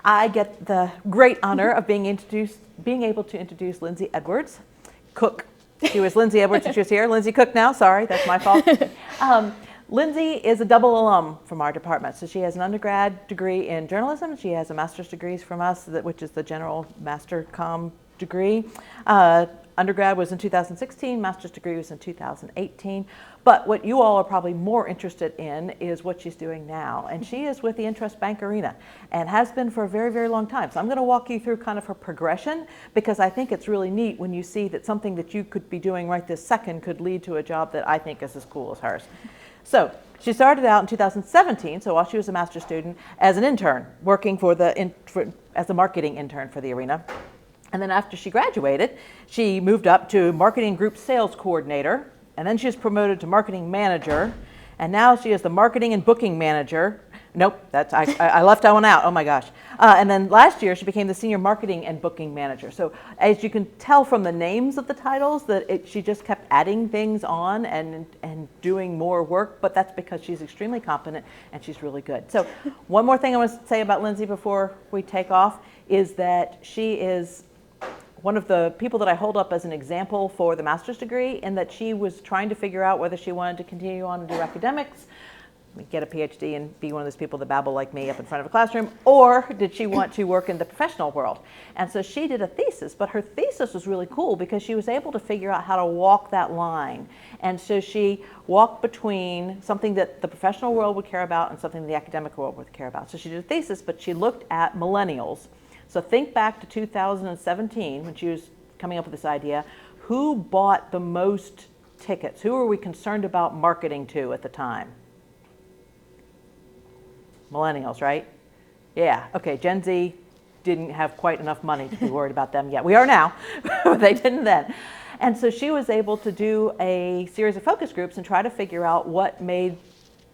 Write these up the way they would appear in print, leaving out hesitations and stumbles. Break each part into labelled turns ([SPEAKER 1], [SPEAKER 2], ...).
[SPEAKER 1] I get the great honor of being able to introduce Lyndsey Cook. She was Lyndsey Edwards when she was here. Lyndsey Cook now, sorry, that's my fault. Lyndsey is a double alum from our department. So she has an undergrad degree in journalism. She has a master's degree from us, which is the general master comm degree. Undergrad was in 2016, master's degree was in 2018. But what you all are probably more interested in is what she's doing now. And she is with the INTRUST Bank Arena and has been for a very, very long time. So I'm going to walk you through kind of her progression, because I think it's really neat when you see that something that you could be doing right this second could lead to a job that I think is as cool as hers. So she started out in 2017, so while she was a master's student, as an intern, working as a marketing intern for the arena. And then after she graduated, she moved up to marketing group sales coordinator, and then she was promoted to marketing manager, and now she is the marketing and booking manager. Nope, I left that one out, oh my gosh. And then last year she became the senior marketing and booking manager. So as you can tell from the names of the titles that she just kept adding things on and doing more work, but that's because she's extremely competent and she's really good. So one more thing I want to say about Lyndsey before we take off is that she is one of the people that I hold up as an example for the master's degree, in that she was trying to figure out whether she wanted to continue on and do academics, get a PhD and be one of those people that babble like me up in front of a classroom, or did she want to work in the professional world? And so she did a thesis, but her thesis was really cool because she was able to figure out how to walk that line. And so she walked between something that the professional world would care about and something the academic world would care about. So she did a thesis, but she looked at millennials. So think back to 2017 when she was coming up with this idea. Who bought the most tickets? Who were we concerned about marketing to at the time? Millennials, right? Yeah, okay, Gen Z didn't have quite enough money to be worried about them yet. We are now, but they didn't then. And so she was able to do a series of focus groups and try to figure out what made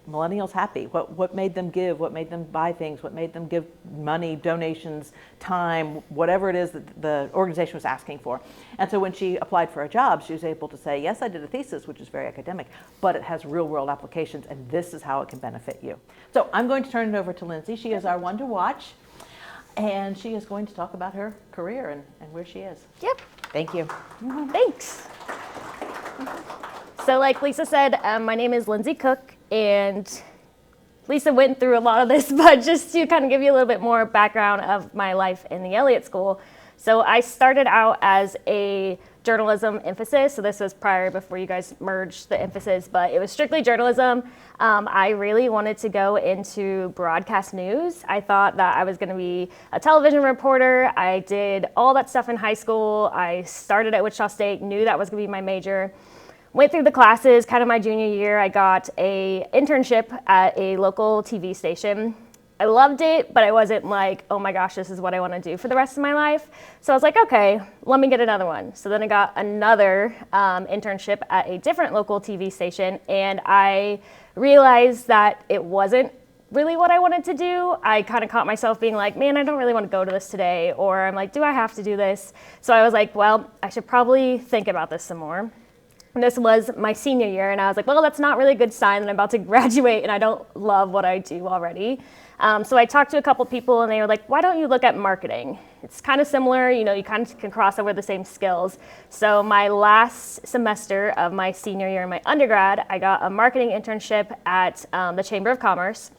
[SPEAKER 1] millennials happy, what made them give, what made them buy things, what made them give money, donations, time, whatever it is that the organization was asking for. And so when she applied for a job, she was able to say, yes, I did a thesis, which is very academic, but it has real world applications, and this is how it can benefit you. So I'm going to turn it over to Lyndsey. She is our one to watch, and she is going to talk about her career and where she is.
[SPEAKER 2] Yep.
[SPEAKER 1] Thank you.
[SPEAKER 2] Thanks. So like Lisa said, my name is Lyndsey Cook, and Lisa went through a lot of this, but just to kind of give you a little bit more background of my life in the Elliott School. So I started out as a journalism emphasis. So this was before you guys merged the emphasis, but it was strictly journalism. I really wanted to go into broadcast news. I thought that I was going to be a television reporter. I did all that stuff in high school. I started at Wichita State, knew that was going to be my major. Went through the classes, kind of my junior year. I got an internship at a local TV station. I loved it, but I wasn't like, oh my gosh, this is what I want to do for the rest of my life. So I was like, okay, let me get another one. So then I got another internship at a different local TV station, and I realized that it wasn't really what I wanted to do. I kind of caught myself being like, man, I don't really want to go to this today, or I'm like, do I have to do this? So I was like, well, I should probably think about this some more. And this was my senior year, and I was like, well, that's not really a good sign that I'm about to graduate and I don't love what I do already. So I talked to a couple people, and they were like, why don't you look at marketing? It's kind of similar, you kind of can cross over the same skills. So my last semester of my senior year in my undergrad, I got a marketing internship at the Chamber of Commerce,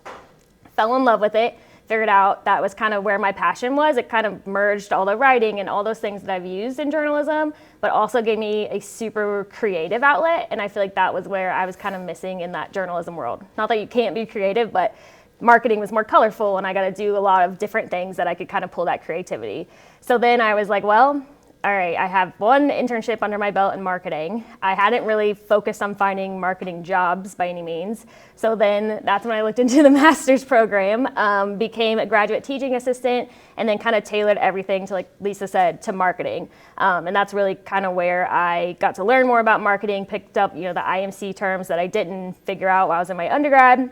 [SPEAKER 2] fell in love with it, figured out that was kind of where my passion was. It kind of merged all the writing and all those things that I've used in journalism, but also gave me a super creative outlet. And I feel like that was where I was kind of missing in that journalism world. Not that you can't be creative, but marketing was more colorful, and I got to do a lot of different things that I could kind of pull that creativity. So then I was like, well, all right, I have one internship under my belt in marketing. I hadn't really focused on finding marketing jobs by any means. So then that's when I looked into the master's program, became a graduate teaching assistant, and then kind of tailored everything to, like Lisa said, to marketing. And that's really kind of where I got to learn more about marketing, picked up, the IMC terms that I didn't figure out while I was in my undergrad.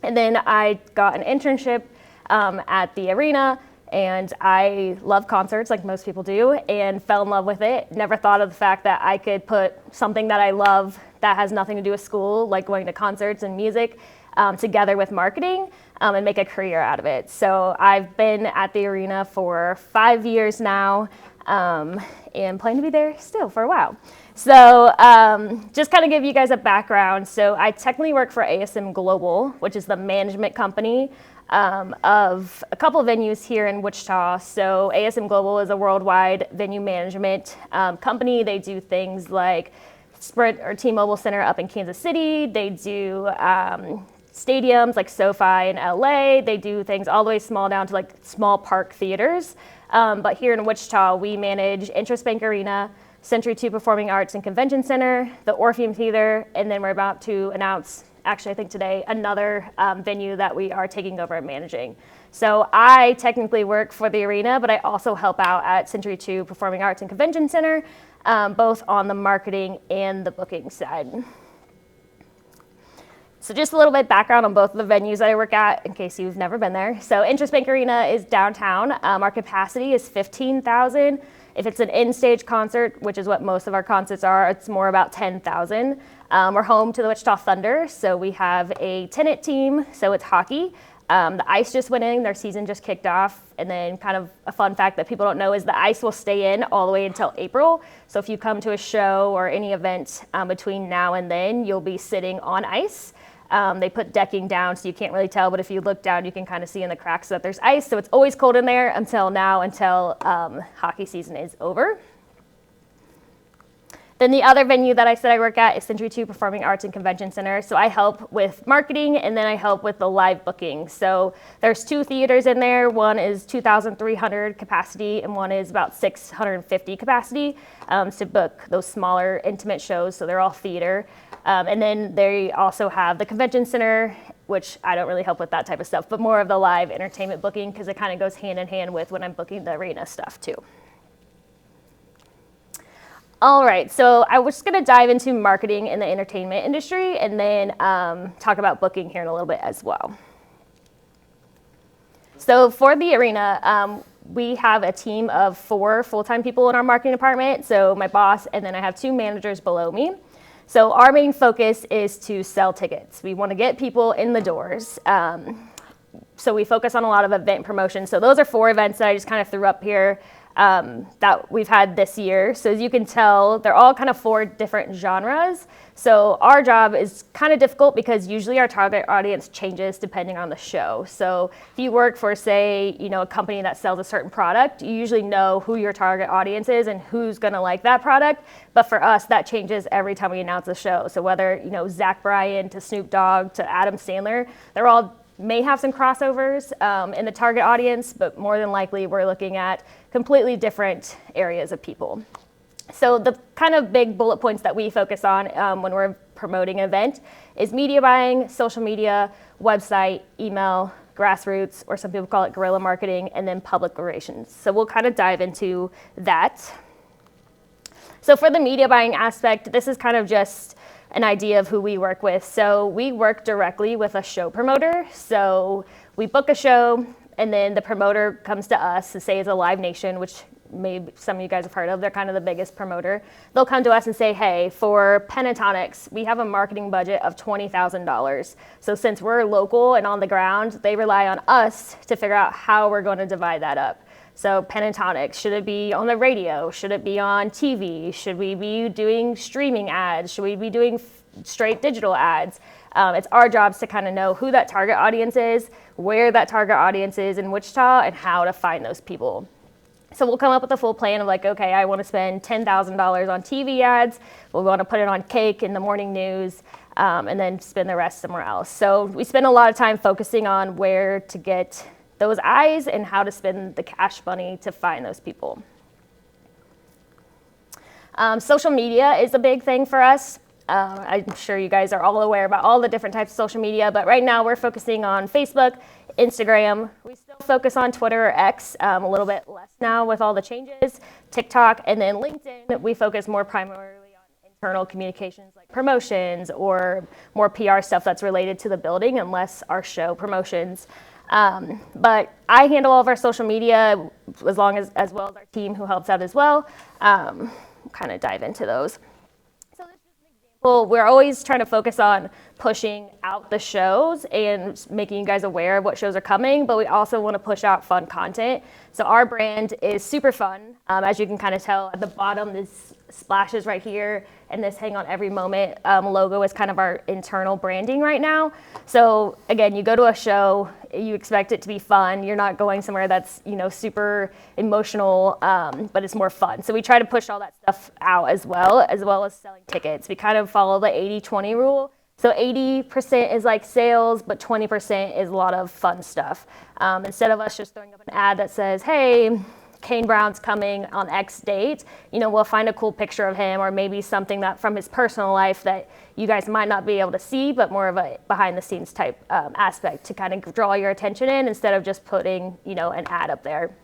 [SPEAKER 2] And then I got an internship at the arena. And I love concerts like most people do, and fell in love with it. Never thought of the fact that I could put something that I love that has nothing to do with school, like going to concerts and music, together with marketing. and make a career out of it. So I've been at the arena for 5 years now, and plan to be there still for a while. So just kind of give you guys a background. So I technically work for ASM Global, which is the management company of a couple of venues here in Wichita. So ASM Global is a worldwide venue management company. They do things like Sprint or T-Mobile Center up in Kansas City. They do stadiums like SoFi in LA. They do things all the way small down to like small park theaters. But here in Wichita, we manage INTRUST Bank Arena, Century 2 Performing Arts and Convention Center, the Orpheum Theater, and then we're about to announce, actually I think today, another venue that we are taking over and managing. So I technically work for the arena, but I also help out at Century 2 Performing Arts and Convention Center, both on the marketing and the booking side. So just a little bit background on both of the venues that I work at in case you've never been there. So INTRUST Bank Arena is downtown. Our capacity is 15,000. If it's an in-stage concert, which is what most of our concerts are, it's more about 10,000. We're home to the Wichita Thunder, so we have a tenant team, so it's hockey. The Ice just went in, their season just kicked off, and then kind of a fun fact that people don't know is the Ice will stay in all the way until April. So if you come to a show or any event between now and then, you'll be sitting on ice. They put decking down so you can't really tell, but if you look down, you can kind of see in the cracks that there's ice. So it's always cold in there until hockey season is over. Then the other venue that I said I work at is Century 2 Performing Arts and Convention Center. So I help with marketing and then I help with the live booking. So there's 2 theaters in there. One is 2,300 capacity and one is about 650 capacity to book those smaller intimate shows. So they're all theater. And then they also have the convention center, which I don't really help with that type of stuff, but more of the live entertainment booking because it kind of goes hand in hand with when I'm booking the arena stuff too. All right, so I was just going to dive into marketing in the entertainment industry and then talk about booking here in a little bit as well. So for the arena, we have a team of 4 full-time people in our marketing department. So my boss, and then I have 2 managers below me. So our main focus is to sell tickets. We want to get people in the doors. So we focus on a lot of event promotion. So those are 4 events that I just kind of threw up here that we've had this year. So as you can tell, they're all kind of 4 different genres. So our job is kind of difficult because usually our target audience changes depending on the show. So if you work for, say, a company that sells a certain product, you usually know who your target audience is and who's going to like that product. But for us, that changes every time we announce a show. So whether, Zach Bryan to Snoop Dogg to Adam Sandler, they're all may have some crossovers in the target audience, but more than likely we're looking at completely different areas of people. So the kind of big bullet points that we focus on when we're promoting an event is media buying, social media, website, email, grassroots, or some people call it guerrilla marketing, and then public relations. So we'll kind of dive into that. So for the media buying aspect, this is kind of just an idea of who we work with. So we work directly with a show promoter. So we book a show and then the promoter comes to us to say it's a Live Nation, which maybe some of you guys have heard of. They're kind of the biggest promoter. They'll come to us and say, hey, for Pentatonics, we have a marketing budget of $20,000. So since we're local and on the ground, they rely on us to figure out how we're going to divide that up. So Pentatonics, should it be on the radio? Should it be on TV? Should we be doing streaming ads? Should we be doing straight digital ads? It's our jobs to kind of know who that target audience is, where that target audience is in Wichita, and how to find those people. So we'll come up with a full plan of like, okay, I want to spend $10,000 on TV ads. We want to put it on cake in the morning news, and then spend the rest somewhere else. So we spend a lot of time focusing on where to get those eyes and how to spend the cash money to find those people. Social media is a big thing for us. I'm sure you guys are all aware about all the different types of social media, but right now we're focusing on Facebook, Instagram. We still focus on Twitter or X, a little bit less now with all the changes, TikTok, and then LinkedIn. We focus more primarily on internal communications like promotions or more PR stuff that's related to the building and less our show promotions. But I handle all of our social media as well as our team who helps out as well. Kind of dive into those. So this is an example Well, we're always trying to focus on pushing out the shows and making you guys aware of what shows are coming, but we also want to push out fun content. So our brand is super fun. As you can kind of tell at the bottom, this splashes right here and this hang on every moment logo is kind of our internal branding right now. So again, you go to a show, you expect it to be fun. You're not going somewhere that's, you know, super emotional, but it's more fun. So we try to push all that stuff out as well as selling tickets. We kind of follow the 80-20 rule. So 80% is like sales, but 20% is a lot of fun stuff. Instead of us just throwing up an ad that says, hey, Kane Brown's coming on X date, you know, we'll find a cool picture of him or maybe something that from his personal life that you guys might not be able to see, but more of a behind the scenes type aspect to kind of draw your attention in instead of just putting, you know, an ad up there.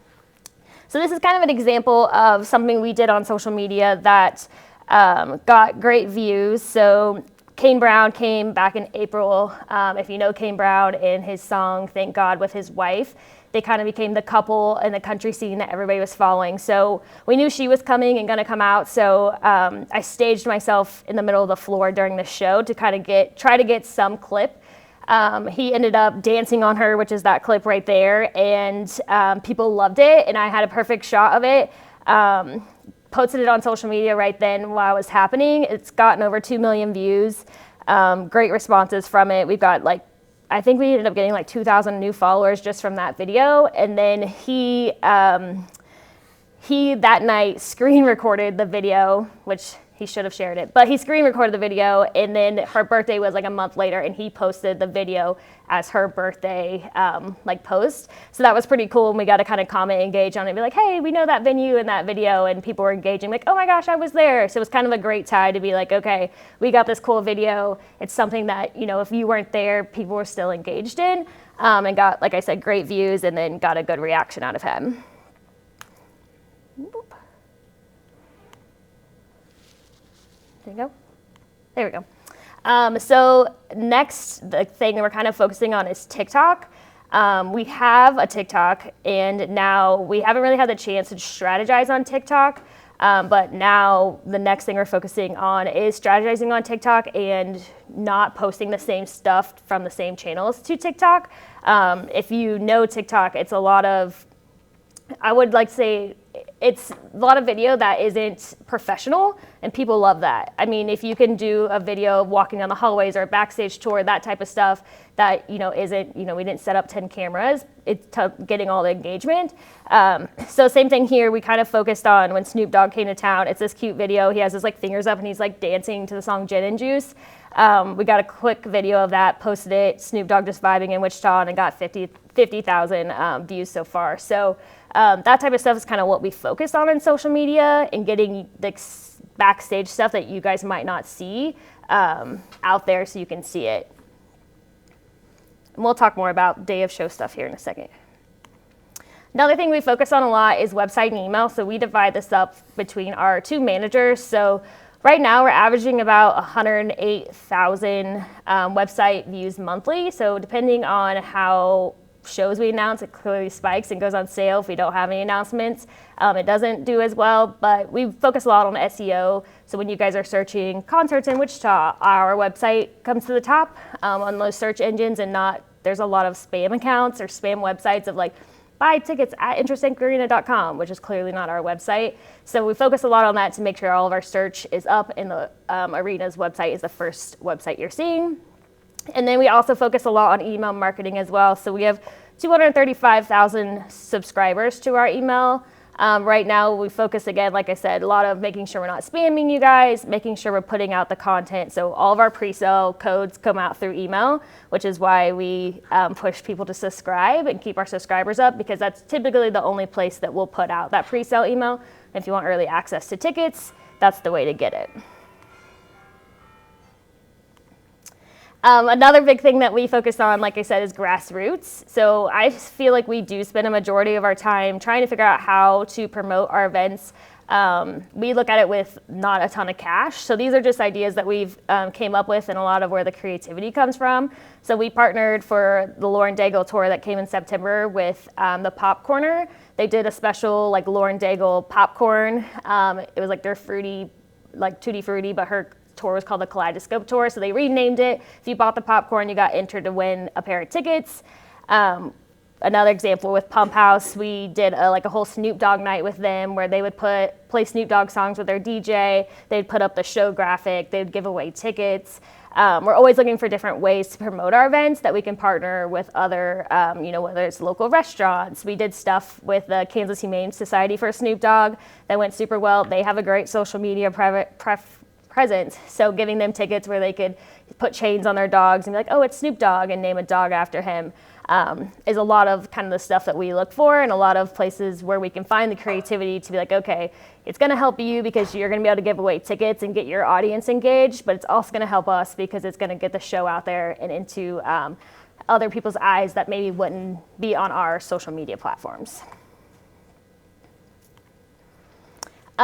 [SPEAKER 2] So this is kind of an example of something we did on social media that got great views. So Kane Brown came back in April. If you know Kane Brown and his song, Thank God, with his wife, they kind of became the couple in the country scene that everybody was following. So we knew she was coming and gonna come out. So I staged myself in the middle of the floor during the show to kind of try to get some clip. He ended up dancing on her, which is that clip right there. And people loved it. And I had a perfect shot of it. Posted it on social media right then while it was happening. It's gotten over 2 million views. Great responses from it. We've got I think we ended up getting 2,000 new followers just from that video. And then he that night screen recorded the video, which he should have shared it, but he screen recorded the video, and then her birthday was a month later, and he posted the video as her birthday post. So that was pretty cool, and we got to kind of comment, engage on it, and be like, hey, we know that venue in that video, and people were engaging, oh my gosh, I was there. So it was kind of a great tie to be okay, we got this cool video. It's something that, you know, if you weren't there, people were still engaged in, and got, like I said, great views, and then got a good reaction out of him. Boop. There you go. There we go. So next, the thing that we're kind of focusing on is TikTok. We have a TikTok, and now we haven't really had the chance to strategize on TikTok, but now the next thing we're focusing on is strategizing on TikTok and not posting the same stuff from the same channels to TikTok. If you know TikTok, it's a lot of, I would like to say, it's a lot of video that isn't professional, and people love that. I mean, if you can do a video of walking down the hallways or a backstage tour, that type of stuff that, you know, isn't, you know, we didn't set up 10 cameras, it's getting all the engagement. So same thing here, we kind of focused on when Snoop Dogg came to town. It's this cute video. He has his fingers up and he's dancing to the song Gin and Juice. We got a quick video of that, posted it, Snoop Dogg just vibing in Wichita, and it got 50,000 views so far. So that type of stuff is kind of what we focus on in social media and getting the backstage stuff that you guys might not see out there so you can see it. And we'll talk more about day of show stuff here in a second. Another thing we focus on a lot is website and email. So we divide this up between our two managers. So right now we're averaging about 108,000 website views monthly. So depending on how shows we announce, it clearly spikes and goes on sale. If we don't have any announcements, it doesn't do as well, but we focus a lot on SEO. So when you guys are searching concerts in Wichita, our website comes to the top on those search engines, and there's a lot of spam accounts or spam websites of buy tickets at INTRUSTBankArena.com, which is clearly not our website. So we focus a lot on that to make sure all of our search is up and the arena's website is the first website you're seeing. And then we also focus a lot on email marketing as well. So we have 235,000 subscribers to our email. Right now we focus, again, like I said, a lot of making sure we're not spamming you guys, making sure we're putting out the content. So all of our pre-sale codes come out through email, which is why we push people to subscribe and keep our subscribers up, because that's typically the only place that we'll put out that pre-sale email. And if you want early access to tickets, that's the way to get it. Another big thing that we focus on, like I said, is grassroots. So I feel like we do spend a majority of our time trying to figure out how to promote our events. We look at it with not a ton of cash. So these are just ideas that we've came up with, and a lot of where the creativity comes from. So we partnered for the Lauren Daigle tour that came in September with the Popcorner. They did a special Lauren Daigle popcorn. It was their fruity, Tutti Frutti, but her tour was called the Kaleidoscope Tour, so they renamed it. If you bought the popcorn, you got entered to win a pair of tickets. Another example with Pump House, we did a whole Snoop Dogg night with them where they would play Snoop Dogg songs with their DJ. They'd put up the show graphic. They'd give away tickets. We're always looking for different ways to promote our events that we can partner with other, whether it's local restaurants. We did stuff with the Kansas Humane Society for Snoop Dogg that went super well. They have a great social media presence. So giving them tickets where they could put chains on their dogs and be like, oh, it's Snoop Dogg, and name a dog after him. Is a lot of kind of the stuff that we look for, and a lot of places where we can find the creativity to be like, okay, it's going to help you because you're going to be able to give away tickets and get your audience engaged, but it's also going to help us because it's going to get the show out there and into other people's eyes that maybe wouldn't be on our social media platforms.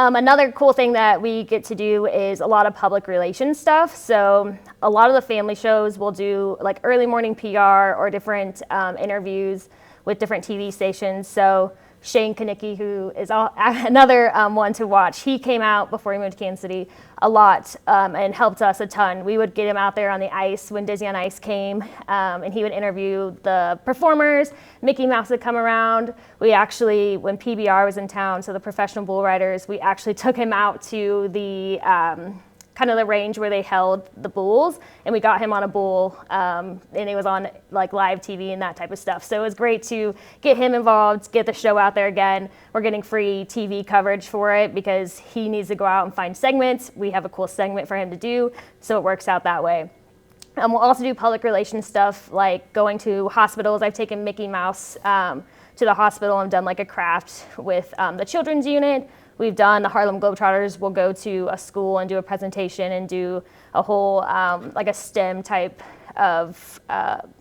[SPEAKER 2] Another cool thing that we get to do is a lot of public relations stuff. So a lot of the family shows will do like early morning PR or different interviews with different TV stations. So Shane Kanicki, who is another one to watch, he came out before he moved to Kansas City a lot and helped us a ton. We would get him out there on the ice when Disney on Ice came, and he would interview the performers. Mickey Mouse would come around. We actually, when PBR was in town, so the professional bull riders, we actually took him out to the kind of the range where they held the bulls, and we got him on a bull, and it was on like live TV and that type of stuff. So it was great to get him involved, get the show out there again. We're getting free TV coverage for it because he needs to go out and find segments. We have a cool segment for him to do, so it works out that way. We'll also do public relations stuff like going to hospitals. I've taken Mickey Mouse to the hospital and done like a craft with the children's unit. We've done the Harlem Globetrotters will go to a school and do a presentation and do a whole like a STEM type of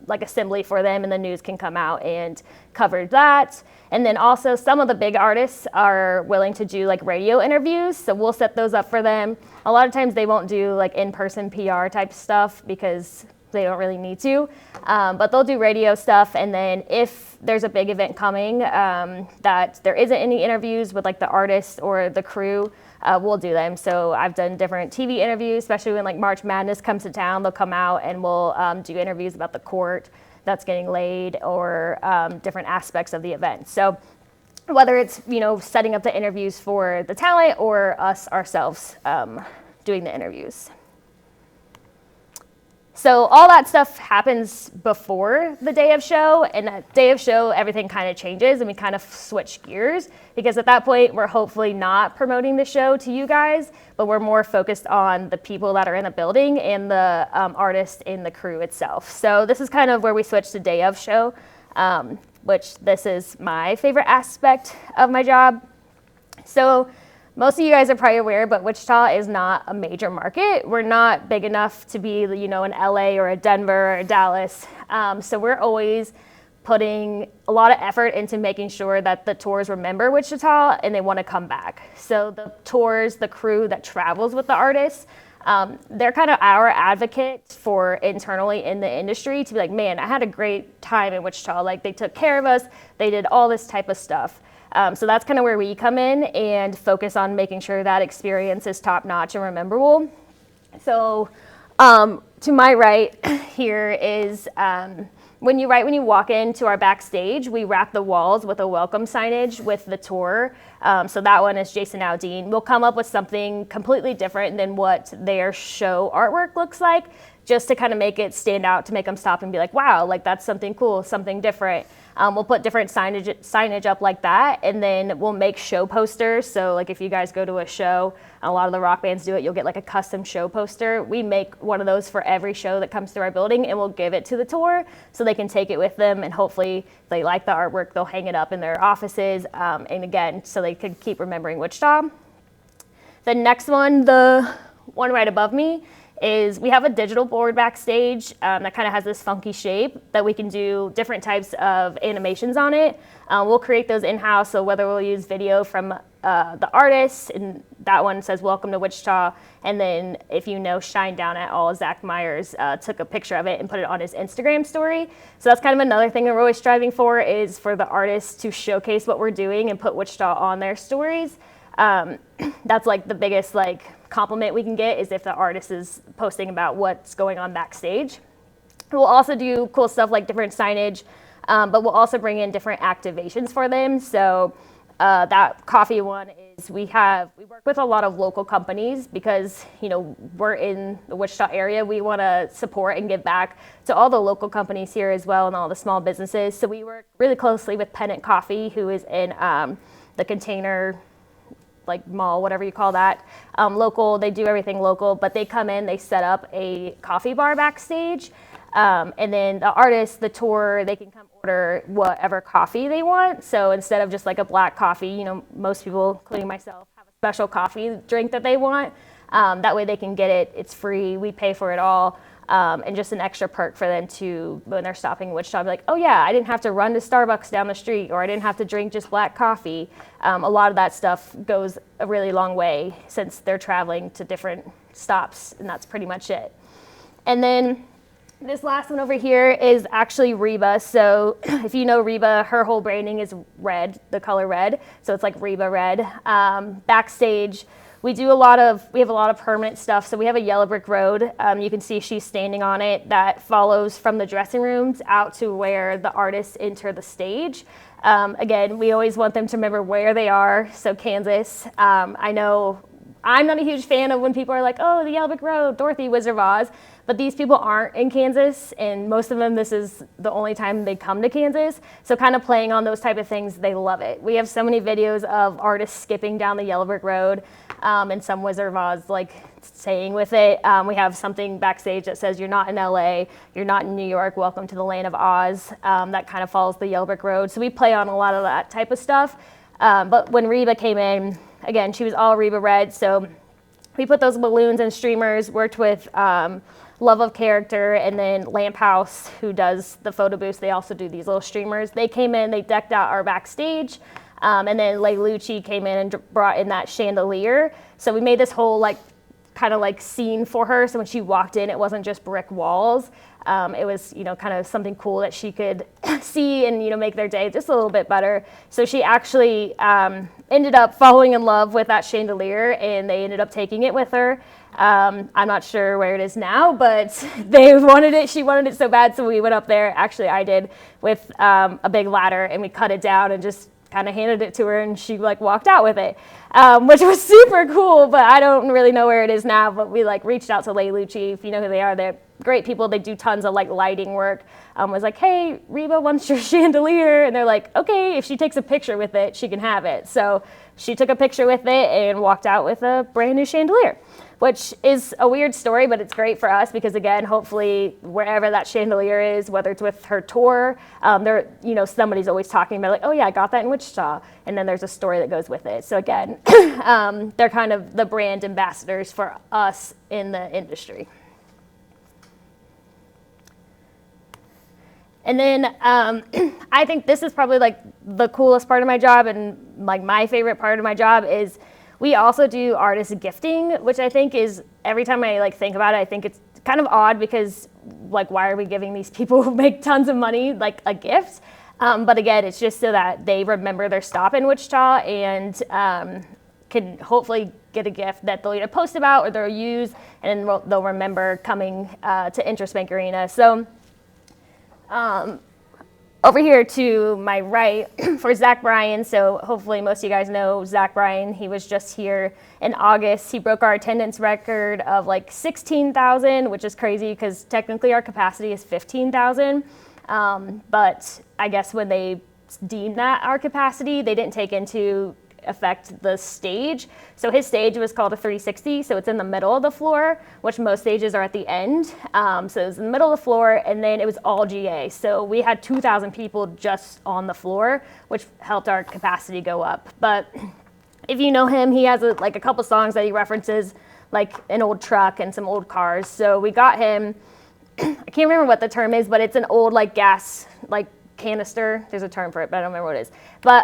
[SPEAKER 2] like assembly for them, and the news can come out and cover that. And then also some of the big artists are willing to do like radio interviews, so we'll set those up for them. A lot of times they won't do like in-person PR type stuff because they don't really need to, but they'll do radio stuff. And then if there's a big event coming that there isn't any interviews with like the artist or the crew, we'll do them. So I've done different TV interviews, especially when like March Madness comes to town, they'll come out and we'll do interviews about the court that's getting laid or different aspects of the event. So whether it's, setting up the interviews for the talent or us ourselves doing the interviews. So all that stuff happens before the day of show, and that day of show, everything kind of changes and we kind of switch gears because at that point, we're hopefully not promoting the show to you guys, but we're more focused on the people that are in the building and the artist and the crew itself. So this is kind of where we switch to day of show, which this is my favorite aspect of my job. So most of you guys are probably aware, but Wichita is not a major market. We're not big enough to be, an LA or a Denver or a Dallas. So we're always putting a lot of effort into making sure that the tours remember Wichita and they want to come back. So the tours, the crew that travels with the artists, they're kind of our advocates for internally in the industry to be like, man, I had a great time in Wichita. Like they took care of us. They did all this type of stuff. So that's kind of where we come in and focus on making sure that experience is top notch and rememberable. So to my right here is when you walk into our backstage, we wrap the walls with a welcome signage with the tour. So that one is Jason Aldean. We'll come up with something completely different than what their show artwork looks like, just to kind of make it stand out, to make them stop and be like, wow, like that's something cool, something different. We'll put different signage up like that, and then we'll make show posters. So like if you guys go to a show, a lot of the rock bands do it, you'll get like a custom show poster. We make one of those for every show that comes through our building, and we'll give it to the tour so they can take it with them, and hopefully if they like the artwork, they'll hang it up in their offices, and again, so they can keep remembering Wichita. The next one, the one right above me, is we have a digital board backstage that kind of has this funky shape that we can do different types of animations on it. We'll create those in-house, so whether we'll use video from the artists, and that one says welcome to Wichita, and then if you know Shine Down at All, Zach Myers took a picture of it and put it on his Instagram story. So that's kind of another thing that we're always striving for, is for the artists to showcase what we're doing and put Wichita on their stories. That's like the biggest like compliment we can get, is if the artist is posting about what's going on backstage. We'll also do cool stuff like different signage, but we'll also bring in different activations for them. So that coffee one is we work with a lot of local companies because, you know, we're in the Wichita area. We want to support and give back to all the local companies here as well and all the small businesses. So we work really closely with Pennant Coffee, who is in the Container like mall, whatever you call that, local. They do everything local, but they come in, they set up a coffee bar backstage. And then the artist, the tour, they can come order whatever coffee they want. So instead of just like a black coffee, you know, most people, including myself, have a special coffee drink that they want. That way they can get it. It's free. We pay for it all. And just an extra perk for them to, when they're stopping in Wichita, be like, oh yeah, I didn't have to run to Starbucks down the street, or I didn't have to drink just black coffee. A lot of that stuff goes a really long way since they're traveling to different stops, and that's pretty much it. And then this last one over here is actually Reba. So if you know Reba, her whole branding is red, the color red. So it's like Reba red. Backstage, we have a lot of permanent stuff. So we have a yellow brick road. You can see she's standing on it, that follows from the dressing rooms out to where the artists enter the stage. Again, we always want them to remember where they are. So Kansas, I know I'm not a huge fan of when people are like, oh, the yellow brick road, Dorothy, Wizard of Oz. But these people aren't in Kansas, and most of them, this is the only time they come to Kansas. So kind of playing on those type of things, they love it. We have so many videos of artists skipping down the yellow brick road, and some Wizard of Oz like saying with it. We have something backstage that says, you're not in LA, you're not in New York, welcome to the land of Oz. That kind of follows the yellow brick road. So we play on a lot of that type of stuff. But when Reba came in, again, she was all Reba red. So we put those balloons and streamers, worked with Love of Character, and then Lamp House, who does the photo booths. They also do these little streamers. They came in, they decked out our backstage, and then Lay Lucci came in and brought in that chandelier. So we made this whole like kind of like scene for her. So when she walked in, it wasn't just brick walls. It was, you know, kind of something cool that she could see and, you know, make their day just a little bit better. So she actually ended up falling in love with that chandelier, and they ended up taking it with her. I'm not sure where it is now, but they wanted it. She wanted it so bad, so we went up there. Actually, I did, with a big ladder, and we cut it down and just kind of handed it to her, and she like walked out with it, which was super cool. But I don't really know where it is now. But we like reached out to Lay Lucci. If you know who they are, they're great people. They do tons of like lighting work. Was like, hey, Reba wants your chandelier, and they're like, okay, if she takes a picture with it, she can have it. So she took a picture with it and walked out with a brand new chandelier, which is a weird story, but it's great for us because, again, hopefully wherever that chandelier is, whether it's with her tour, there, you know, somebody's always talking about like, oh yeah, I got that in Wichita, and then there's a story that goes with it. So again, they're kind of the brand ambassadors for us in the industry. And then I think this is probably like the coolest part of my job, and like my favorite part of my job is we also do artist gifting, which I think is, every time I like think about it, I think it's kind of odd because like, why are we giving these people who make tons of money like a gift? But again, it's just so that they remember their stop in Wichita and can hopefully get a gift that they'll either post about or they'll use, and they'll remember coming to INTRUST Bank Arena. So over here to my right for Zach Bryan, so hopefully most of you guys know Zach Bryan. He was just here in August. He broke our attendance record of like 16,000, which is crazy because technically our capacity is 15,000. But I guess when they deemed that our capacity, they didn't take into affect the stage. So his stage was called a 360, so it's in the middle of the floor, which most stages are at the end. So it was in the middle of the floor, and then it was all GA. So we had 2,000 people just on the floor, which helped our capacity go up. But if you know him, he has like a couple songs that he references, like an old truck and some old cars. So we got him, I can't remember what the term is, but it's an old like gas, like canister. There's a term for it, but I don't remember what it is. But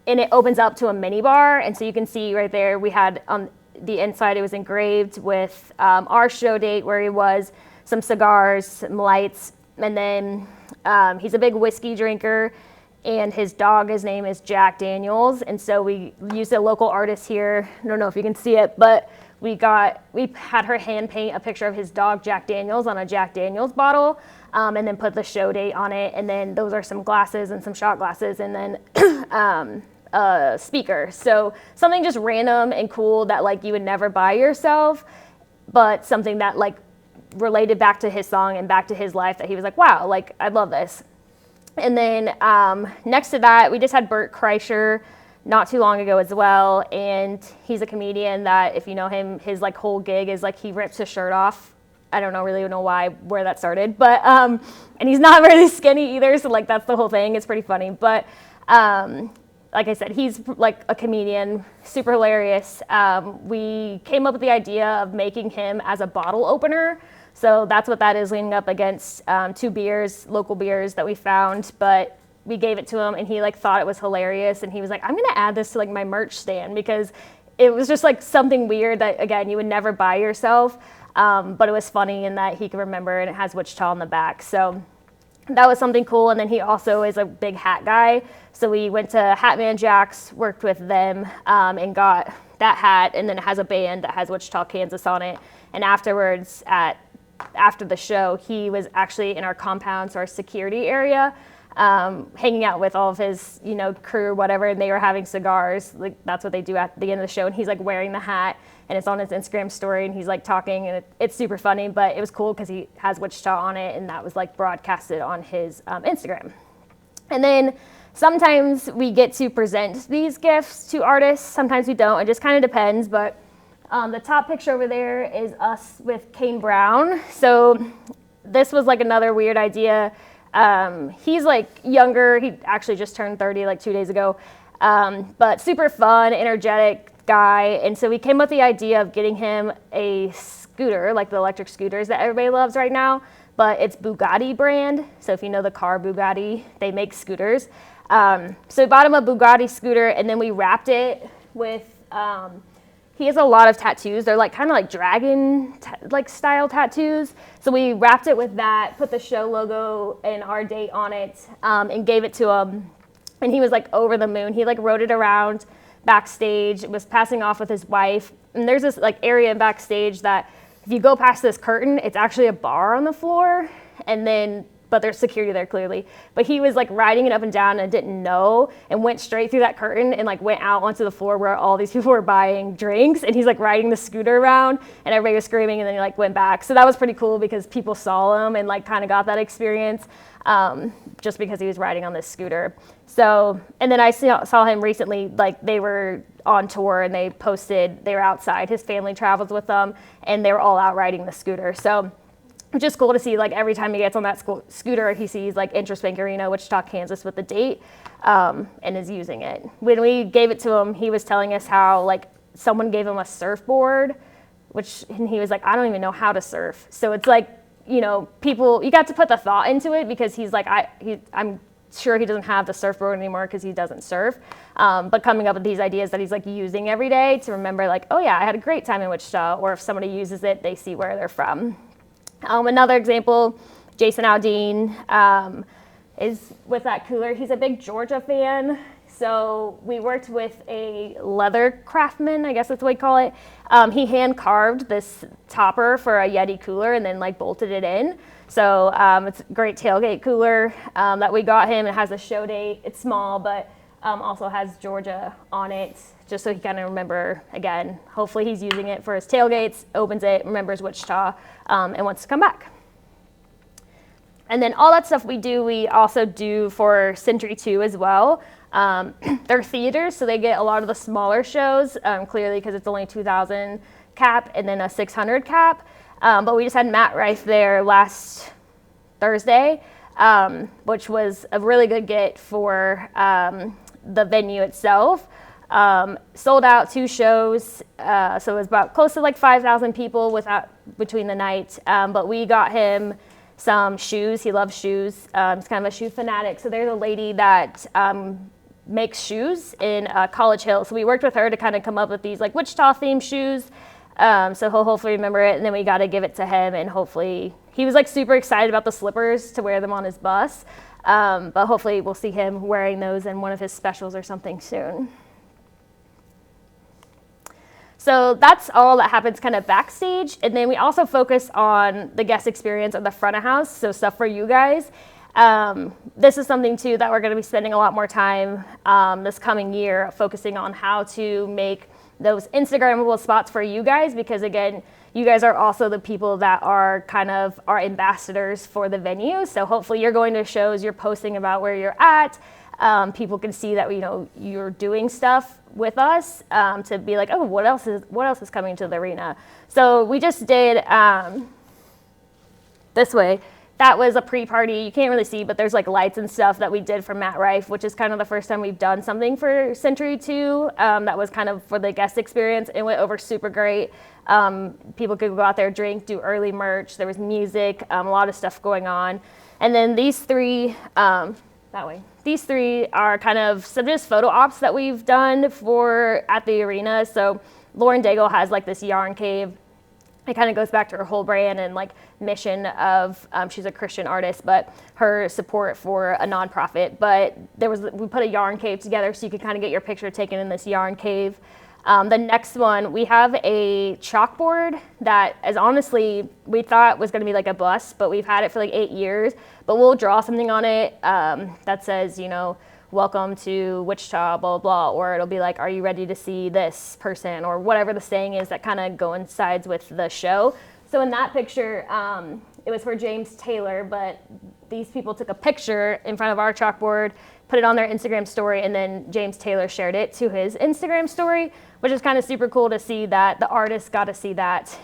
[SPEAKER 2] and it opens up to a mini bar, and so you can see right there we had on the inside, it was engraved with our show date, where he was, some cigars, some lights, and then he's a big whiskey drinker, and his dog, his name is Jack Daniels. And so we used a local artist here. I don't know if you can see it, but we had her hand paint a picture of his dog, Jack Daniels, on a Jack Daniels bottle, and then put the show date on it. And then those are some glasses and some shot glasses, and then a speaker. So something just random and cool that like you would never buy yourself, but something that like related back to his song and back to his life that he was like, wow, like I love this. And then next to that, we just had Bert Kreischer not too long ago as well. And he's a comedian that, if you know him, his like whole gig is like he rips his shirt off. I don't really know where that started, but and he's not really skinny either, so like that's the whole thing. It's pretty funny, but like I said, he's like a comedian, super hilarious. We came up with the idea of making him as a bottle opener. So that's what that is, leaning up against 2 beers, local beers that we found, but we gave it to him and he like thought it was hilarious, and he was like, I'm gonna add this to like my merch stand, because it was just like something weird that again you would never buy yourself, but it was funny in that he could remember, and it has Wichita on the back. So that was something cool. And then he also is a big hat guy, so we went to Hatman Jack's, worked with them, and got that hat, and then it has a band that has Wichita, Kansas on it. And afterwards, after the show, he was actually in our compound, so our security area, hanging out with all of his, crew or whatever, and they were having cigars. Like that's what they do at the end of the show. And he's like wearing the hat, and it's on his Instagram story, and he's like talking, and it's super funny. But it was cool because he has Wichita on it, and that was like broadcasted on his Instagram. And then sometimes we get to present these gifts to artists. Sometimes we don't. It just kind of depends. But the top picture over there is us with Kane Brown. So this was like another weird idea. He's like younger. He actually just turned 30 like 2 days ago, but super fun, energetic guy. And so we came up with the idea of getting him a scooter, like the electric scooters that everybody loves right now, but it's Bugatti brand. So if you know the car Bugatti, they make scooters. So we bought him a Bugatti scooter, and then we wrapped it with, he has a lot of tattoos. They're like kind of like dragon like style tattoos. So we wrapped it with that, put the show logo and our date on it, and gave it to him. And he was like over the moon. He like rode it around backstage, was passing off with his wife. And there's this like area backstage that if you go past this curtain, it's actually a bar on the floor. And then but there's security there clearly. But he was like riding it up and down and didn't know, and went straight through that curtain and like went out onto the floor where all these people were buying drinks, and he's like riding the scooter around, and everybody was screaming, and then he like went back. So that was pretty cool because people saw him and like kind of got that experience just because he was riding on this scooter. So, and then I saw him recently, like they were on tour and they were outside, his family travels with them, and they were all out riding the scooter. So which is cool to see, like every time he gets on that scooter, he sees like INTRUST Bank Arena, Wichita, Kansas with the date, and is using it. When we gave it to him, he was telling us how like someone gave him a surfboard, and he was like, I don't even know how to surf. So it's like, people, you got to put the thought into it, because he's like, I'm sure he doesn't have the surfboard anymore because he doesn't surf, but coming up with these ideas that he's like using every day to remember like, oh yeah, I had a great time in Wichita, or if somebody uses it, they see where they're from. Another example, Jason Aldean is with that cooler. He's a big Georgia fan. So we worked with a leather craftsman, I guess that's what we call it. He hand carved this topper for a Yeti cooler and then like bolted it in. So it's a great tailgate cooler that we got him. It has a show date. It's small, but also has Georgia on it, just so he kind of remember, again, hopefully he's using it for his tailgates, opens it, remembers Wichita, and wants to come back. And then all that stuff we also do for Century 2 as well. They're theaters, so they get a lot of the smaller shows, clearly because it's only 2,000 cap and then a 600 cap. But we just had Matt Rife there last Thursday, which was a really good get for the venue itself. Sold out 2 shows, so it was about close to like 5,000 people between the night. But we got him some shoes. He loves shoes. He's kind of a shoe fanatic. So there's a lady that makes shoes in College Hill. So we worked with her to kind of come up with these like Wichita themed shoes. So he'll hopefully remember it, and then we got to give it to him, and hopefully he was like super excited about the slippers to wear them on his bus. But hopefully we'll see him wearing those in one of his specials or something soon. So that's all that happens kind of backstage. And then we also focus on the guest experience of the front of house, so stuff for you guys. This is something too that we're going to be spending a lot more time this coming year, focusing on how to make those Instagrammable spots for you guys, because again, you guys are also the people that are kind of our ambassadors for the venue. So hopefully you're going to shows, you're posting about where you're at. People can see that, you know, you're doing stuff with us, to be like, oh, what else is coming to the arena? So we just did this way. That was a pre-party. You can't really see, but there's like lights and stuff that we did for Matt Rife, which is kind of the first time we've done something for Century 2. That was kind of for the guest experience. It went over super great. People could go out there, drink, do early merch. There was music, a lot of stuff going on. And then these three, these three are kind of some just photo ops that we've done at the arena. So Lauren Daigle has like this yarn cave. It kind of goes back to her whole brand and like mission of, she's a Christian artist, but her support for a nonprofit. But we put a yarn cave together so you could kind of get your picture taken in this yarn cave. The next one, we have a chalkboard that is honestly, we thought was going to be like a bust, but we've had it for like 8 years. But we'll draw something on it that says, you know, welcome to Wichita, blah, blah, blah. Or it'll be like, are you ready to see this person? Or whatever the saying is that kind of coincides with the show. So in that picture, it was for James Taylor, but these people took a picture in front of our chalkboard, put it on their Instagram story, and then James Taylor shared it to his Instagram story, which is kind of super cool to see that the artists got to see that,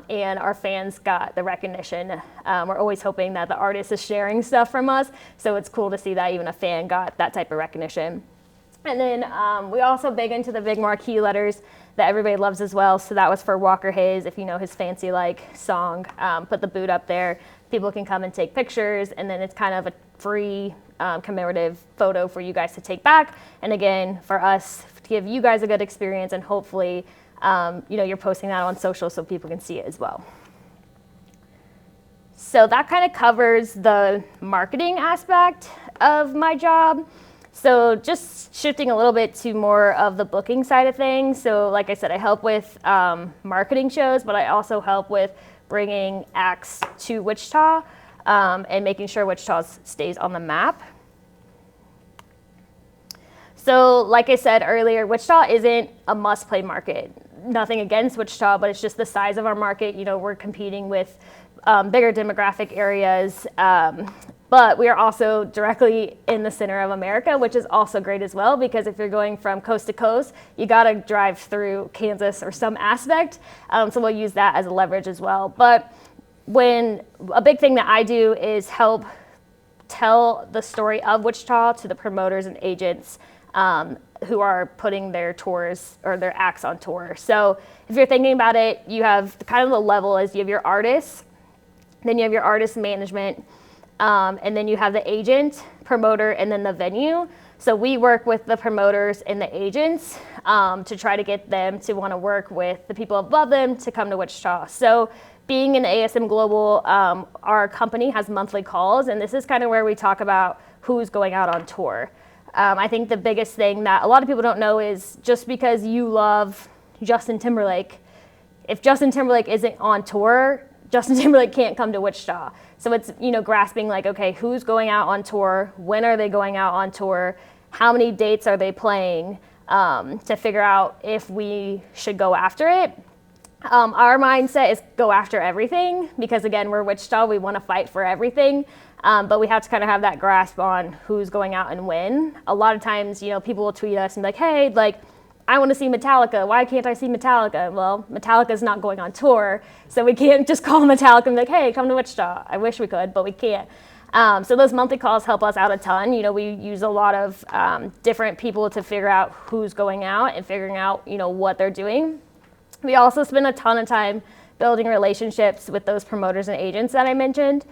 [SPEAKER 2] and our fans got the recognition. We're always hoping that the artist is sharing stuff from us, so it's cool to see that even a fan got that type of recognition. And then we also big into the big marquee letters that everybody loves as well. So that was for Walker Hayes, if you know his Fancy Like song. Put the boot up there. People can come and take pictures, and then it's kind of a free commemorative photo for you guys to take back. And again, for us to give you guys a good experience, and hopefully, you know, you're posting that on social so people can see it as well. So that kind of covers the marketing aspect of my job. So just shifting a little bit to more of the booking side of things. So like I said, I help with marketing shows, but I also help with bringing acts to Wichita and making sure Wichita stays on the map. So like I said earlier, Wichita isn't a must-play market. Nothing against Wichita, but it's just the size of our market. You know, we're competing with bigger demographic areas. But we are also directly in the center of America, which is also great as well, because if you're going from coast to coast, you got to drive through Kansas or some aspect. So we'll use that as a leverage as well. But a big thing that I do is help tell the story of Wichita to the promoters and agents who are putting their tours or their acts on tour. So if you're thinking about it, you have kind of the level is you have your artists, then you have your artist management, and then you have the agent, promoter, and then the venue. So we work with the promoters and the agents to try to get them to want to work with the people above them to come to Wichita. So being an ASM Global, our company has monthly calls, and this is kind of where we talk about who's going out on tour. I think the biggest thing that a lot of people don't know is just because you love Justin Timberlake, if Justin Timberlake isn't on tour, Justin Timberlake can't come to Wichita. So it's, you know, grasping like, okay, who's going out on tour? When are they going out on tour? How many dates are they playing? To figure out if we should go after it. Our mindset is go after everything, because again, we're Wichita, we want to fight for everything. But we have to kind of have that grasp on who's going out and when. A lot of times, you know, people will tweet us and be like, hey, like, I want to see Metallica. Why can't I see Metallica? Well, Metallica's not going on tour, so we can't just call Metallica and be like, hey, come to Wichita. I wish we could, but we can't. So those monthly calls help us out a ton. You know, we use a lot of different people to figure out who's going out and figuring out, you know, what they're doing. We also spend a ton of time building relationships with those promoters and agents that I mentioned.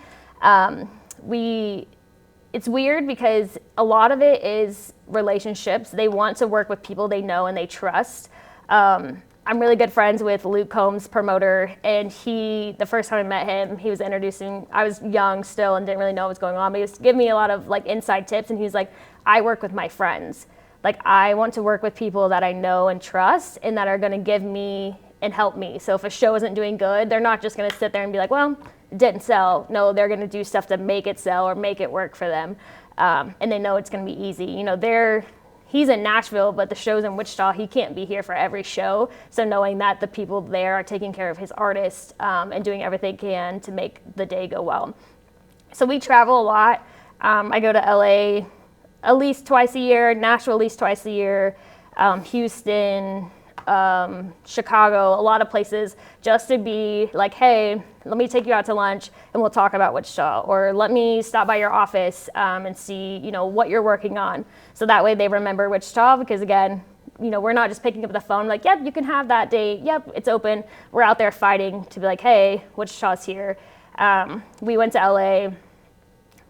[SPEAKER 2] It's weird because a lot of it is relationships. They want to work with people they know and they trust. I'm really good friends with Luke Combs, promoter, and the first time I met him, he was introducing, I was young still and didn't really know what was going on, but he was giving me a lot of like inside tips, and he was like, I work with my friends. Like, I want to work with people that I know and trust and that are gonna give me and help me. So if a show isn't doing good, they're not just gonna sit there and be like, well, it didn't sell. No, they're gonna do stuff to make it sell or make it work for them. And they know it's gonna be easy. You know, he's in Nashville, but the show's in Wichita. He can't be here for every show. So knowing that the people there are taking care of his artist and doing everything they can to make the day go well. So we travel a lot. I go to LA at least twice a year, Nashville at least twice a year, Houston, Chicago, a lot of places, just to be like, hey, let me take you out to lunch and we'll talk about Wichita, or let me stop by your office and see, you know, what you're working on. So that way they remember Wichita, because again, you know, we're not just picking up the phone like, yep, you can have that date. Yep, it's open. We're out there fighting to be like, hey, Wichita's here. We went to LA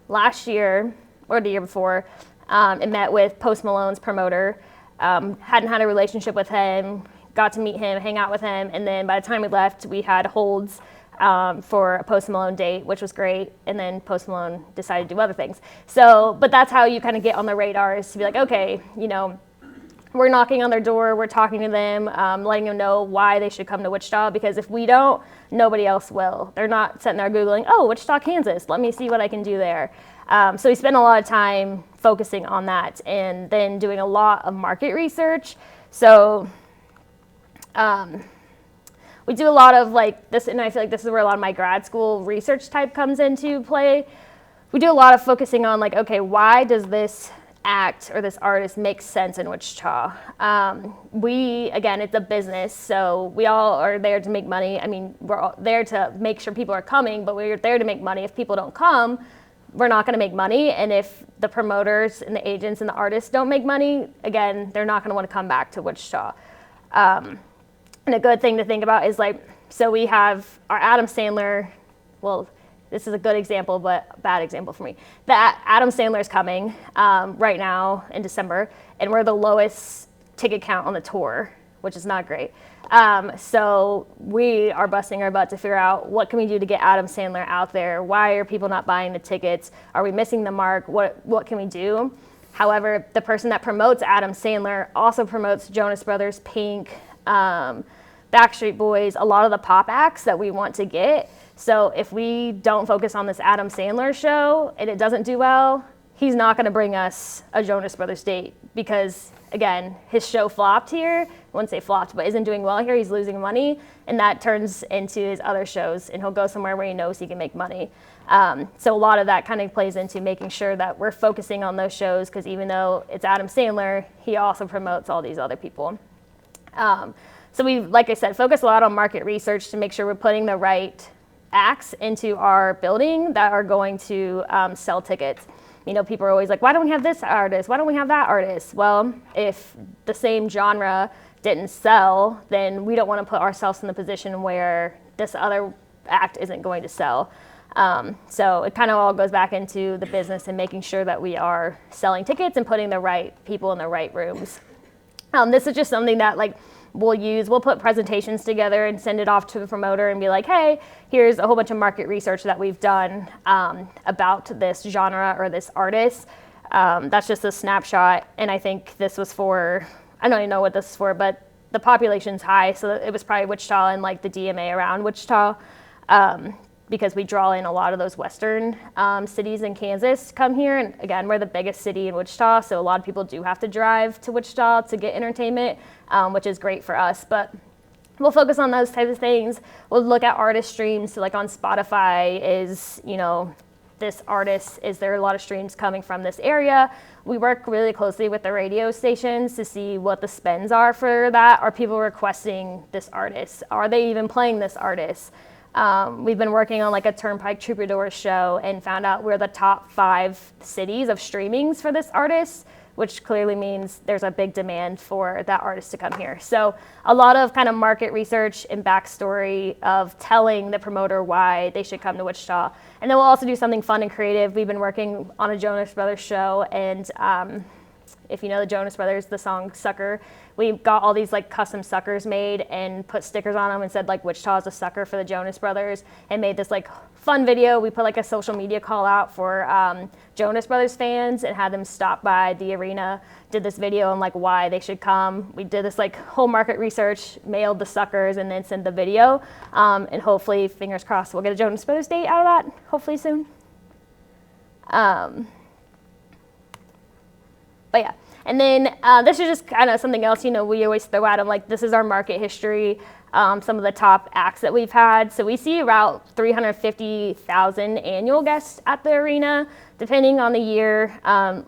[SPEAKER 2] last year or the year before and met with Post Malone's promoter. Hadn't had a relationship with him, got to meet him, hang out with him, and then by the time we left, we had holds for a Post Malone date, which was great, and then Post Malone decided to do other things. So, but that's how you kind of get on the radar, is to be like, okay, you know, we're knocking on their door, we're talking to them, letting them know why they should come to Wichita, because if we don't, nobody else will. They're not sitting there Googling, oh, Wichita, Kansas, let me see what I can do there. So we spend a lot of time focusing on that, and then doing a lot of market research. So we do a lot of like this, and I feel like this is where a lot of my grad school research type comes into play. We do a lot of focusing on like, okay, why does this act or this artist make sense in Wichita? Again, it's a business, so we all are there to make money. I mean, we're all there to make sure people are coming, but we're there to make money. If people don't come, we're not going to make money. And if the promoters and the agents and the artists don't make money, again, they're not going to want to come back to Wichita. And a good thing to think about is like, so we have our Adam Sandler, well, this is a good example, but a bad example for me. Adam Sandler's coming right now in December, and we're the lowest ticket count on the tour, which is not great. So we are busting our butt to figure out what can we do to get Adam Sandler out there? Why are people not buying the tickets? Are we missing the mark? What can we do? However, the person that promotes Adam Sandler also promotes Jonas Brothers, Pink, Backstreet Boys, a lot of the pop acts that we want to get. So if we don't focus on this Adam Sandler show and it doesn't do well, he's not going to bring us a Jonas Brothers date, because again, his show flopped here. I wouldn't say flopped, but isn't doing well here. He's losing money, and that turns into his other shows, and he'll go somewhere where he knows he can make money. So a lot of that kind of plays into making sure that we're focusing on those shows, because even though it's Adam Sandler, he also promotes all these other people. So we, like I said, focus a lot on market research to make sure we're putting the right acts into our building that are going to sell tickets. You know, people are always like, why don't we have this artist? Why don't we have that artist? Well, if the same genre didn't sell, then we don't want to put ourselves in the position where this other act isn't going to sell. So it kind of all goes back into the business and making sure that we are selling tickets and putting the right people in the right rooms. This is just something that like we'll put presentations together and send it off to the promoter and be like, hey, here's a whole bunch of market research that we've done about this genre or this artist. That's just a snapshot. And I think this was for, I don't even know what this is for, but the population's high. So it was probably Wichita and like the DMA around Wichita, because we draw in a lot of those Western cities in Kansas come here. And again, we're the biggest city in Wichita, so a lot of people do have to drive to Wichita to get entertainment, which is great for us. But we'll focus on those types of things. We'll look at artist streams. So like on Spotify, is, you know, this artist, is there a lot of streams coming from this area? We work really closely with the radio stations to see what the spends are for that. Are people requesting this artist? Are they even playing this artist? We've been working on like a Turnpike Troubadour show and found out we're the top 5 cities of streamings for this artist, which clearly means there's a big demand for that artist to come here. So a lot of kind of market research and backstory of telling the promoter why they should come to Wichita. And then we'll also do something fun and creative. We've been working on a Jonas Brothers show, and if you know the Jonas Brothers, the song Sucker, we got all these like custom suckers made and put stickers on them and said like Wichita is a sucker for the Jonas Brothers, and made this like fun video. We put like a social media call out for Jonas Brothers fans and had them stop by the arena, did this video on like why they should come. We did this like whole market research, mailed the suckers, and then sent the video. And hopefully, fingers crossed, we'll get a Jonas Brothers date out of that, hopefully soon. But yeah, and then this is just kind of something else, you know, we always throw at them, like this is our market history, some of the top acts that we've had. So we see about 350,000 annual guests at the arena, depending on the year.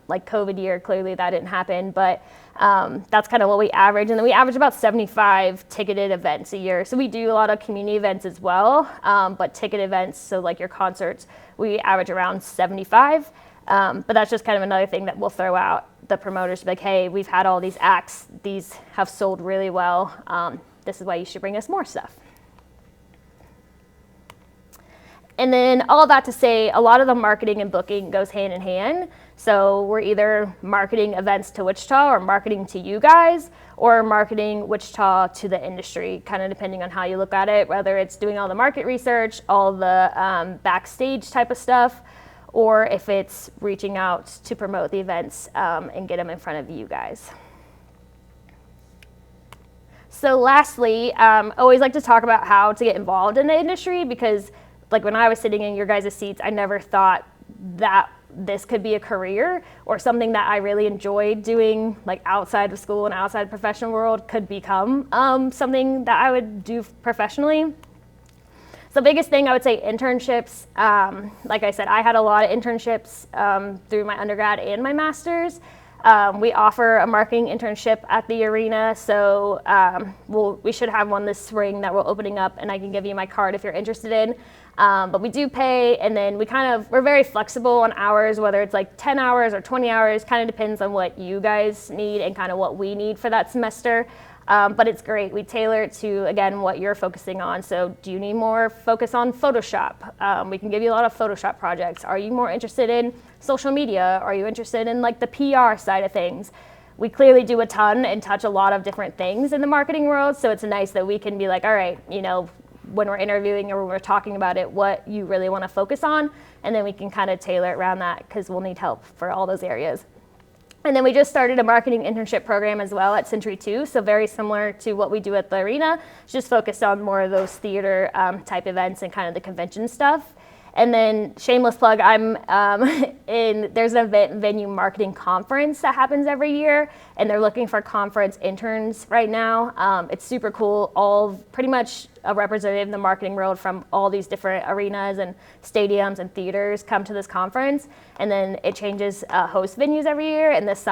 [SPEAKER 2] Like COVID year, clearly that didn't happen, but that's kind of what we average. And then we average about 75 ticketed events a year. So we do a lot of community events as well, but ticket events, so like your concerts, we average around 75. But that's just kind of another thing that we'll throw out the promoters, like, hey, we've had all these acts, these have sold really well. This is why you should bring us more stuff. And then all that to say, a lot of the marketing and booking goes hand in hand. So we're either marketing events to Wichita or marketing to you guys, or marketing Wichita to the industry, kind of depending on how you look at it, whether it's doing all the market research, all the backstage type of stuff, or if it's reaching out to promote the events and get them in front of you guys. So lastly, always like to talk about how to get involved in the industry, because like when I was sitting in your guys' seats, I never thought that this could be a career or something that I really enjoyed doing, like outside of school and outside of the professional world, could become something that I would do professionally. So the biggest thing I would say, internships. Like I said, I had a lot of internships through my undergrad and my master's. We offer a marketing internship at the arena, so we should have one this spring that we're opening up, and I can give you my card if you're interested in. But we do pay, and then we're very flexible on hours, whether it's like 10 hours or 20 hours, kind of depends on what you guys need and kind of what we need for that semester. But it's great. We tailor it to, again, what you're focusing on. So do you need more focus on Photoshop? We can give you a lot of Photoshop projects. Are you more interested in social media? Are you interested in like the PR side of things? We clearly do a ton and touch a lot of different things in the marketing world. So it's nice that we can be like, all right, you know, when we're interviewing or when we're talking about it, what you really want to focus on. And then we can kind of tailor it around that, because we'll need help for all those areas. And then we just started a marketing internship program as well at Century 2, so very similar to what we do at the arena, just focused on more of those theater type events and kind of the convention stuff. And then shameless plug, I'm there's an event venue marketing conference that happens every year, and they're looking for conference interns right now. It's super cool. All pretty much a representative in the marketing world from all these different arenas and stadiums and theaters come to this conference, and then it changes host venues every year. And this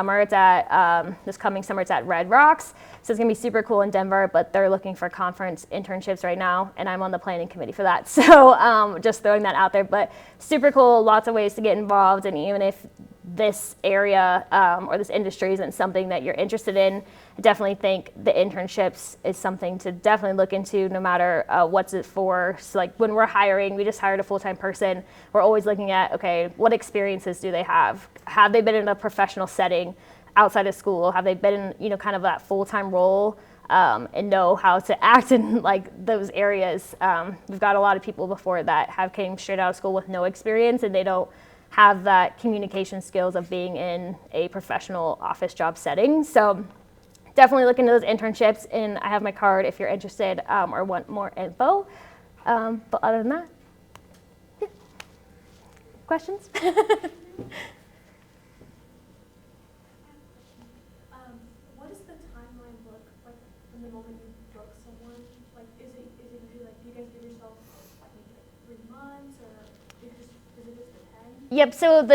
[SPEAKER 2] coming summer it's at Red Rocks, so it's gonna be super cool in Denver. But they're looking for conference internships right now, and I'm on the planning committee for that. So just throwing that out there, but super cool. Lots of ways to get involved, and even if this area or this industry isn't something that you're interested in, I definitely think the internships is something to definitely look into, no matter what's it for. So like when we're hiring, we just hired a full-time person. We're always looking at, okay, what experiences do they have? Have they been in a professional setting outside of school? Have they been in, you know, kind of that full-time role and know how to act in like those areas? We've got a lot of people before that have came straight out of school with no experience, and they don't have that communication skills of being in a professional office job setting. So definitely look into those internships, and I have my card if you're interested or want more info. But other than that, yeah. Questions?
[SPEAKER 3] What does the timeline look like from the moment you book someone? Like, is it usually like, do you guys give yourself like maybe like 3 months, or does it just depend?
[SPEAKER 2] Yep. So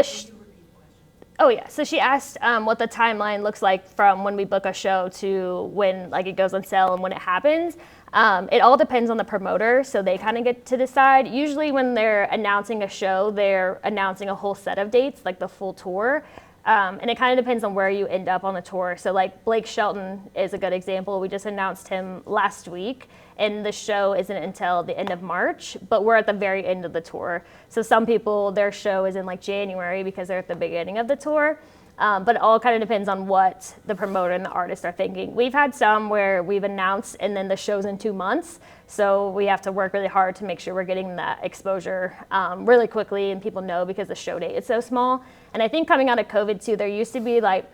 [SPEAKER 2] oh yeah. So she asked what the timeline looks like from when we book a show to when like it goes on sale and when it happens. It all depends on the promoter, so they kind of get to decide. Usually when they're announcing a show, they're announcing a whole set of dates, like the full tour. And it kind of depends on where you end up on the tour. So like Blake Shelton is a good example. We just announced him last week, and the show isn't until the end of March, but we're at the very end of the tour. So some people, their show is in like January because they're at the beginning of the tour. But it all kind of depends on what the promoter and the artist are thinking. We've had some where we've announced and then the show's in 2 months. So we have to work really hard to make sure we're getting that exposure really quickly and people know because the show date is so small. And I think coming out of COVID too, there used to be like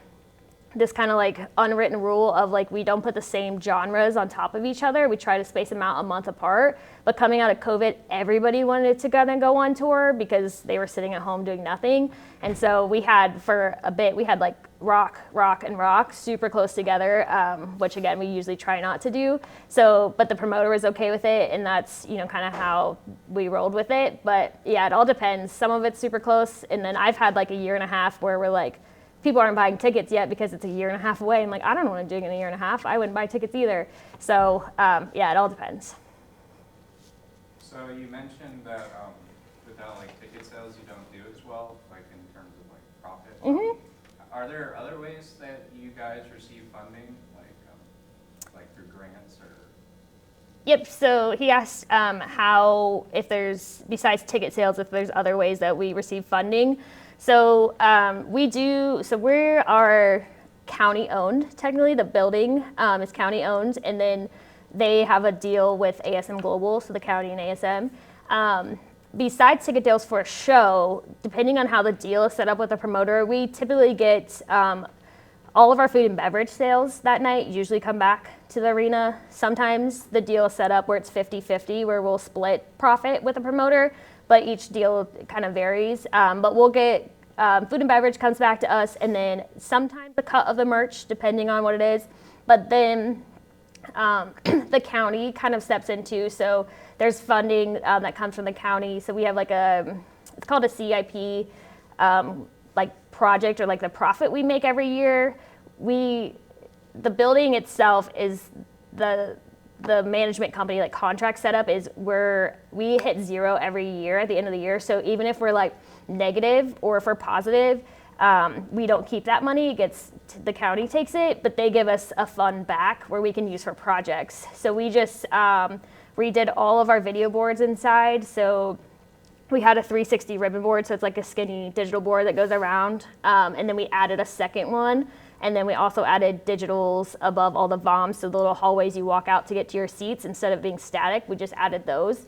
[SPEAKER 2] this kind of like unwritten rule of like we don't put the same genres on top of each other. We try to space them out a month apart. But coming out of COVID, everybody wanted to go on tour because they were sitting at home doing nothing. And so we had for a bit, we had like rock, and rock super close together, which again, we usually try not to do. So, but the promoter was okay with it. And that's, you know, kind of how we rolled with it. But yeah, it all depends. Some of it's super close. And then I've had like a year and a half where we're like, people aren't buying tickets yet because it's a year and a half away. I'm like, I don't want to do it in a year and a half. I wouldn't buy tickets either. So yeah, it all depends.
[SPEAKER 4] So you mentioned that without like ticket sales, you don't do as well, like in terms of like profit.
[SPEAKER 2] Mm-hmm.
[SPEAKER 4] Are there other ways that you guys receive funding, like through grants or?
[SPEAKER 2] Yep. So he asked how, if there's, besides ticket sales, if there's other ways that we receive funding. So we do, so we are county owned, technically the building is county owned, and then they have a deal with ASM Global, so the county and ASM. Besides ticket deals for a show, depending on how the deal is set up with the promoter, we typically get all of our food and beverage sales that night usually come back to the arena. Sometimes the deal is set up where it's 50-50, where we'll split profit with the promoter, but each deal kind of varies. But we'll get food and beverage comes back to us, and then sometimes the cut of the merch, depending on what it is. But then the county kind of steps into, so there's funding that comes from the county. So we have like it's called a CIP, like project, or like the profit we make every year. The building itself is the management company, like contract setup is we hit zero every year at the end of the year. So even if we're like negative or if we're positive, we don't keep that money. The county takes it, but they give us a fund back where we can use for projects. So we just redid all of our video boards inside. So we had a 360 ribbon board, so it's like a skinny digital board that goes around. And then we added a second one. And then we also added digitals above all the VOMs, so the little hallways you walk out to get to your seats, instead of being static, we just added those.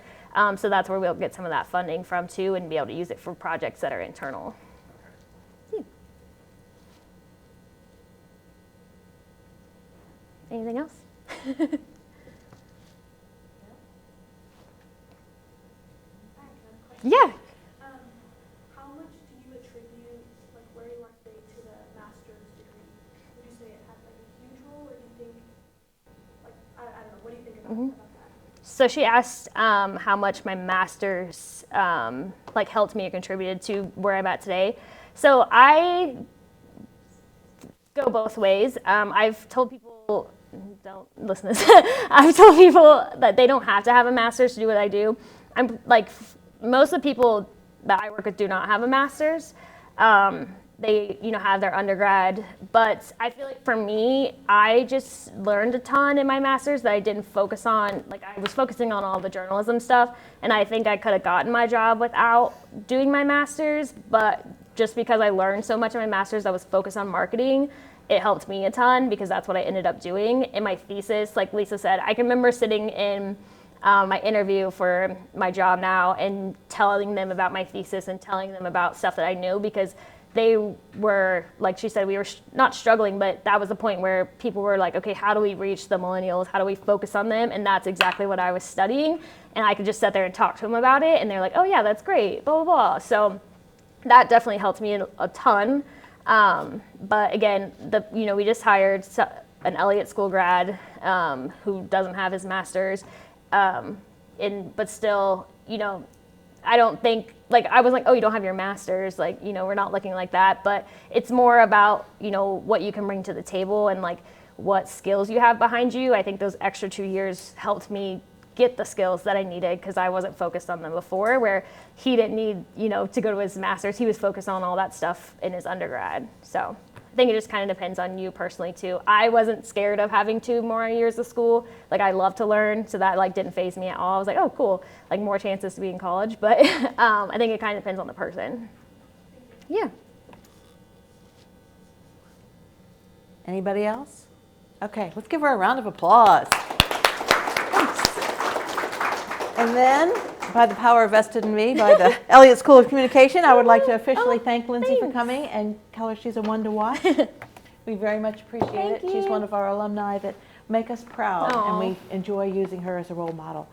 [SPEAKER 2] So that's where we'll get some of that funding from too, and be able to use it for projects that are internal. Anything else? Yeah.
[SPEAKER 3] How much do you attribute, like, where you are today to the master's degree? Would you say it had like a huge role, or do you think, like, I don't know, what do you think about that?
[SPEAKER 2] So she asked how much my master's like helped me or contributed to where I'm at today. So I go both ways. I've told people, don't listen to this. I've told people that they don't have to have a master's to do what I do. I'm like, most of the people that I work with do not have a master's. They, have their undergrad, but I feel like for me, I just learned a ton in my master's that I didn't focus on. Like, I was focusing on all the journalism stuff, and I think I could have gotten my job without doing my master's, but just because I learned so much in my master's that was focused on marketing, it helped me a ton because that's what I ended up doing. In my thesis, like Lisa said, I can remember sitting in my interview for my job now and telling them about my thesis and telling them about stuff that I knew, because they were, like she said, we were not struggling, but that was the point where people were like, okay, how do we reach the millennials? How do we focus on them? And that's exactly what I was studying. And I could just sit there and talk to them about it. And they're like, oh yeah, that's great, blah, blah, blah. So that definitely helped me a ton. But again, we just hired an Elliott School grad who doesn't have his master's. But still, I don't think, like, I was like, oh, you don't have your master's, like, we're not looking like that. But it's more about, what you can bring to the table and like what skills you have behind you. I think those extra 2 years helped me get the skills that I needed because I wasn't focused on them before, where he didn't need, to go to his master's. He was focused on all that stuff in his undergrad. So I think it just kind of depends on you personally too. I wasn't scared of having 2 more years of school. Like, I love to learn, so that like didn't faze me at all. I was like, oh, cool, like more chances to be in college. But I think it kind of depends on the person. Yeah.
[SPEAKER 1] Anybody else? Okay, let's give her a round of applause. And then, by the power vested in me by the Elliott School of Communication, I would like to officially thank Lyndsey for coming and tell her she's a one to watch. We very much appreciate
[SPEAKER 2] Thank
[SPEAKER 1] it. She's
[SPEAKER 2] you.
[SPEAKER 1] one of our alumni that make us proud, and
[SPEAKER 2] Aw.
[SPEAKER 1] we enjoy using her as a role model.